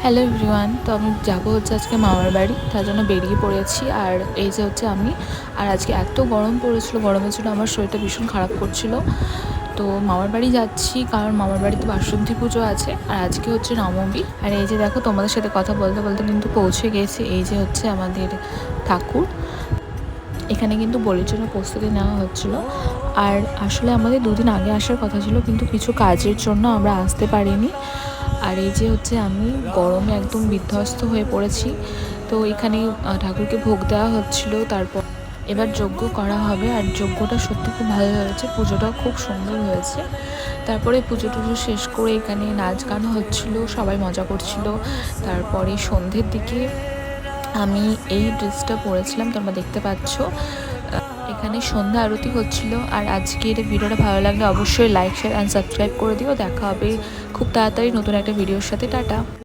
Hello everyone, তো আমি যাবো হচ্ছে আজকে মামার বাড়ি, তার জন্য বেরিয়ে পড়েছি। আর এই যে হচ্ছে আমি, আর আজকে এত গরম পড়েছিল, গরমের জন্য আমার শরীরটা ভীষণ খারাপ করছিল। তো মামার বাড়ি যাচ্ছি কারণ মামার বাড়িতে বাসন্তী পুজো আছে আর আজকে হচ্ছে নবমী। আর এই যে দেখো, তোমাদের সাথে কথা বলতে বলতে কিন্তু পৌঁছে গেছি। এই যে হচ্ছে আমাদের ঠাকুর, এখানে কিন্তু বলির জন্য প্রস্তুতি নেওয়া হচ্ছিল। আর আসলে আমাদের দুদিন আগে আসার কথা ছিল, কিন্তু কিছু কাজের জন্য আমরা আসতে পারিনি। আর এই যে হচ্ছে আমি গরমে একদম বিধ্বস্ত হয়ে পড়েছি। তো এখানে ঠাকুরকে ভোগ দেওয়া হচ্ছিল, তারপর এবার যজ্ঞ করা হবে। আর যজ্ঞটা সত্যি খুব ভালো হয়েছে, পুজোটাও খুব সুন্দর হয়েছে। তারপরে পুজো টুজো শেষ করে এখানে নাচ গান হচ্ছিল, সবাই মজা করছিল। তারপরে সন্ধ্যের দিকে আমি এই ড্রেসটা পরেছিলাম, তোমরা দেখতে পাচ্ছ। এখানে সন্ধ্যা আরতি হচ্ছিল। আর আজকের ভিডিওটা ভালো লাগলে অবশ্যই লাইক, শেয়ার অ্যান্ড সাবস্ক্রাইব করে দিও। দেখা হবে খুব তাড়াতাড়ি নতুন একটা ভিডিওর সাথে। টাটা।